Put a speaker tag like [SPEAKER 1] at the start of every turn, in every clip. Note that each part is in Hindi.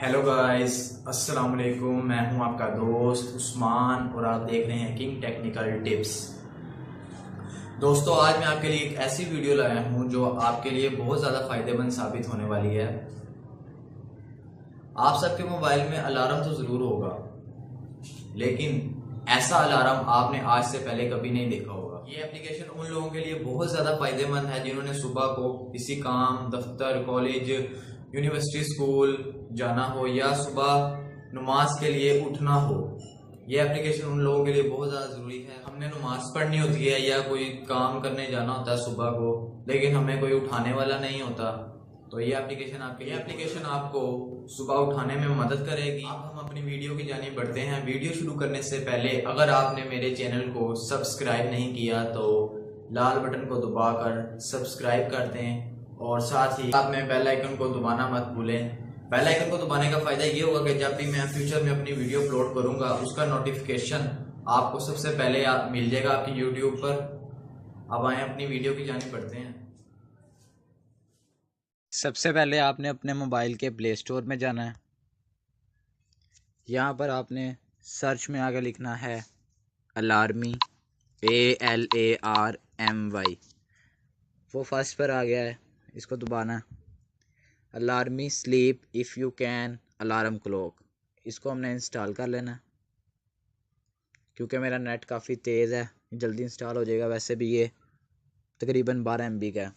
[SPEAKER 1] हेलो गाइस, अस्सलाम वालेकुम। मैं हूं आपका दोस्त उस्मान और आप देख रहे हैं किंग टेक्निकल टिप्स। दोस्तों, आज मैं आपके लिए एक ऐसी वीडियो लाया हूं जो आपके लिए बहुत ज़्यादा फायदेमंद साबित होने वाली है। आप सबके मोबाइल में अलार्म तो ज़रूर होगा, लेकिन ऐसा अलार्म आपने आज से पहले कभी नहीं देखा होगा। ये एप्लीकेशन उन लोगों के लिए बहुत ज़्यादा फायदेमंद है जिन्होंने सुबह को किसी काम, दफ्तर, कॉलेज, यूनिवर्सिटी, स्कूल जाना हो या सुबह नमाज के लिए उठना हो। ये एप्लीकेशन उन लोगों के लिए बहुत ज़्यादा ज़रूरी है। हमने नमाज पढ़नी होती है या कोई काम करने जाना होता है सुबह को, लेकिन हमें कोई उठाने वाला नहीं होता, तो ये एप्लीकेशन आपको सुबह उठाने में मदद करेगी। अब हम अपनी वीडियो की जानिब बढ़ते हैं। वीडियो शुरू करने से पहले अगर आपने मेरे चैनल को सब्सक्राइब नहीं किया तो लाल बटन को दबाकर सब्सक्राइब कर दें और साथ ही आप में बेल आइकन को दबाना मत भूलें। बेल आइकन को दबाने का फायदा ये होगा कि जब भी मैं फ्यूचर में अपनी वीडियो अपलोड करूंगा उसका नोटिफिकेशन आपको सबसे पहले मिल जाएगा आपकी यूट्यूब पर। अब आए अपनी वीडियो की जानिब बढ़ते हैं।
[SPEAKER 2] सबसे पहले आपने अपने मोबाइल के प्ले स्टोर में जाना है। यहाँ पर आपने सर्च में आगे लिखना है अलार्मी, ALARMY। वो फर्स्ट पर आ गया है, इसको दबाना है। Alarmy sleep if you can alarm clock, इसको हमने इंस्टॉल कर लेना है। क्योंकि मेरा नेट काफ़ी तेज़ है, जल्दी इंस्टॉल हो जाएगा। वैसे भी ये तकरीबन 12 MB का है।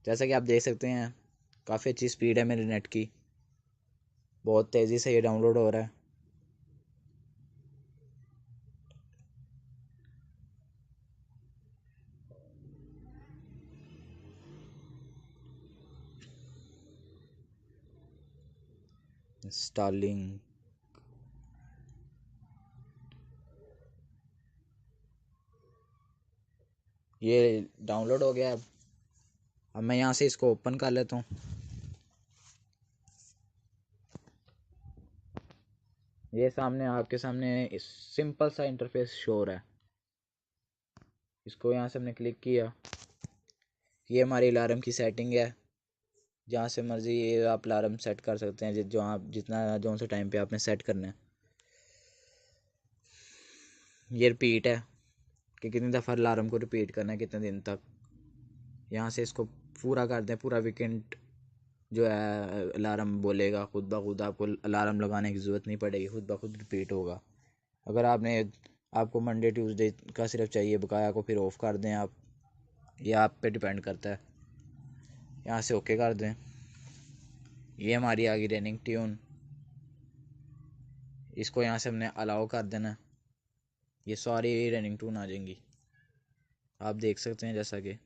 [SPEAKER 2] जैसा कि आप देख सकते हैं काफ़ी अच्छी स्पीड है मेरे नेट की, बहुत तेज़ी से ये डाउनलोड हो रहा है। इंस्टॉलिंग। ये डाउनलोड हो गया। अब मैं यहाँ से इसको ओपन कर लेता हूँ। ये सामने आपके सामने सिंपल सा इंटरफेस शो हो रहा है। इसको यहाँ से हमने क्लिक किया। ये हमारी अलार्म की सेटिंग है। जहाँ से मर्ज़ी ये आप अलार्म सेट कर सकते हैं, जो आप जितना जो से टाइम पे आपने सेट करना है। ये रिपीट है कि कितनी दफ़ा अलार्म को रिपीट करना है, कितने दिन तक। यहाँ से इसको पूरा कर दें, पूरा वीकेंड जो है अलार्म बोलेगा खुद ब खुद। आपको अलार्म लगाने की ज़रूरत नहीं पड़ेगी, खुद ब खुद रिपीट होगा। अगर आपको मंडे ट्यूसडे का सिर्फ चाहिए, बकाया को फिर ऑफ़ कर दें आप। ये आप पे डिपेंड करता है। यहाँ से ओके कर दें। ये हमारी आ गई रनिंग ट्यून। इसको यहाँ से हमने अलाउ कर देना। ये सारी रनिंग ट्यून आ जाएंगी, आप देख सकते हैं जैसा कि।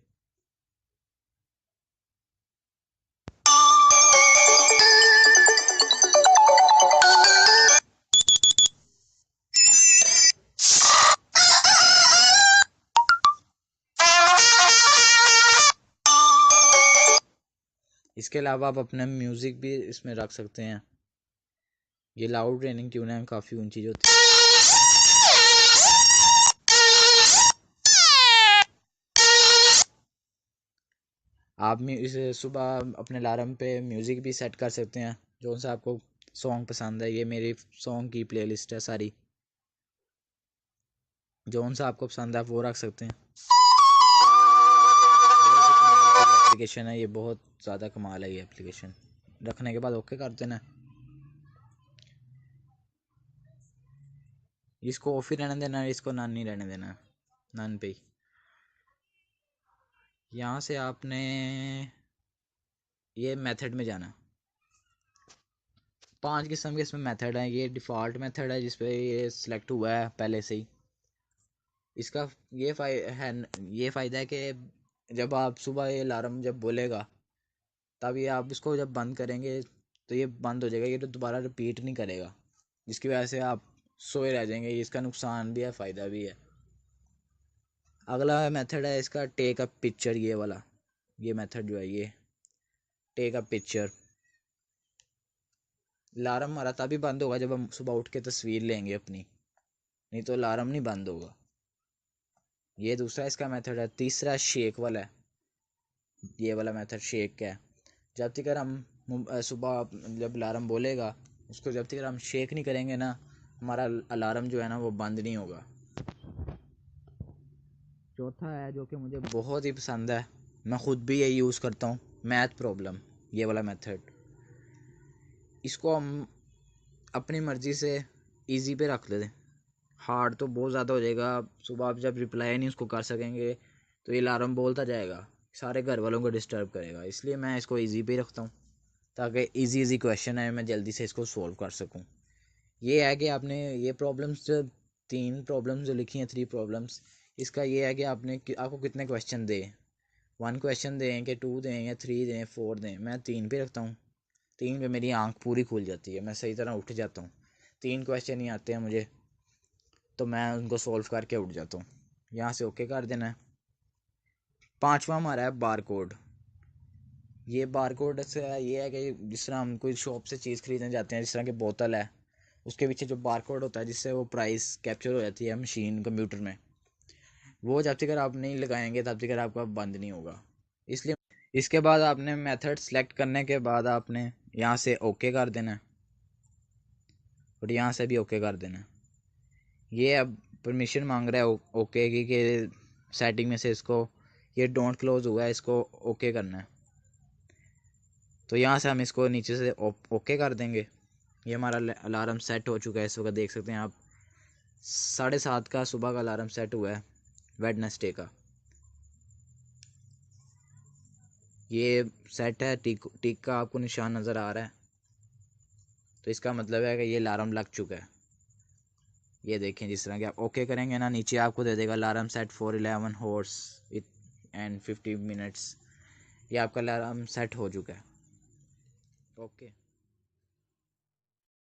[SPEAKER 2] इसके अलावा आप अपना म्यूज़िक भी इसमें रख सकते हैं। ये लाउड रनिंग ट्यून है, काफ़ी ऊंची जो थी। आप इसे सुबह अपने अलार्म पे म्यूज़िक भी सेट कर सकते हैं, जो सा आपको सॉन्ग पसंद है। ये मेरी सॉन्ग की प्लेलिस्ट है सारी, जो सा आपको पसंद है आप वो रख सकते हैं। एप्लीकेशन है ये, बहुत ज़्यादा कमाल है ये एप्लीकेशन। रखने के बाद ओके कर देना। इसको ऑफ ही रहने देना, इसको नन नहीं रहने देना, नन पे ही। यहाँ से आपने ये मेथड में जाना। 5 किस्म के इसमें मेथड हैं। ये डिफ़ॉल्ट मेथड है जिसपे ये सिलेक्ट हुआ है पहले से ही। इसका ये फ़ायदा है कि जब आप सुबह ये अलार्म जब बोलेगा, तब ये आप इसको जब बंद करेंगे तो ये बंद हो जाएगा। ये तो दोबारा रिपीट नहीं करेगा, जिसकी वजह से आप सोए रह जाएंगे। इसका नुकसान भी है, फ़ायदा भी है। अगला मेथड है इसका टेक अ पिक्चर। ये वाला ये मेथड जो है, ये टेक अ पिक्चर। अलार्म हमारा तभी बंद होगा जब हम सुबह उठ के तस्वीर लेंगे अपनी, नहीं तो अलार्म नहीं बंद होगा। ये दूसरा इसका मेथड है। तीसरा शेक वाला है। ये वाला मेथड शेक का है। जब तक हम सुबह जब अलार्म बोलेगा उसको जब तक हम शेक नहीं करेंगे ना, हमारा अलार्म जो है ना वो बंद नहीं होगा। चौथा है जो कि मुझे बहुत ही पसंद है, मैं ख़ुद भी यही यूज़ करता हूँ, मैथ प्रॉब्लम, ये वाला मेथड। इसको हम अपनी मर्ज़ी से इजी पे रख लेते, हार्ड तो बहुत ज़्यादा हो जाएगा। सुबह आप जब रिप्लाई नहीं उसको कर सकेंगे तो ये अलार्म बोलता जाएगा, सारे घर वालों को डिस्टर्ब करेगा। इसलिए मैं इसको इजी पे रखता हूँ ताकि इजी इजी क्वेश्चन है मैं जल्दी से इसको सॉल्व कर सकूँ। ये है कि आपने ये प्रॉब्लम्स जो 3 प्रॉब्लम्स जो लिखी हैं, 3 प्रॉब्लम्स, इसका ये है कि आपको कितने क्वेश्चन दें, 1 क्वेश्चन दें कि 2 दें या 3 दें 4 दें। मैं 3 पे रखता हूँ, 3 पे मेरी आंख पूरी खुल जाती है, मैं सही तरह उठ जाता हूँ। 3 क्वेश्चन ही आते हैं मुझे तो मैं उनको सॉल्व करके उठ जाता हूँ। यहाँ से ओके कर देना है। 5वां हमारा है बार कोड। ये बार कोड से ये है कि जिस तरह हम कोई शॉप से चीज़ खरीदने जाते हैं, जिस तरह की बोतल है, उसके पीछे जो बार कोड होता है जिससे वो प्राइस कैप्चर हो जाती है मशीन कंप्यूटर में, वो जब तक आप नहीं लगाएंगे तब तक आपका बंद नहीं होगा। इसलिए इसके बाद आपने मेथड सेलेक्ट करने के बाद आपने यहाँ से ओके कर देना है और यहाँ से भी ओके कर देना है। ये अब परमिशन मांग रहा है ओके की कि सेटिंग में से इसको ये डोंट क्लोज हुआ है, इसको ओके करना है। तो यहाँ से हम इसको नीचे से ओके कर देंगे। ये हमारा अलार्म सेट हो चुका है, इस वक्त देख सकते हैं आप 7:30 का सुबह का अलार्म सेट हुआ है वेडनेसडे का। ये सेट है, टिक का आपको निशान नज़र आ रहा है, तो इसका मतलब है कि ये अलार्म लग चुका है। ये देखें, जिस तरह के आप ओके करेंगे ना, नीचे आपको दे देगा alarm set for 11 horse and 50 minutes. ये आपका अलार्म सेट हो चुका है। ओके।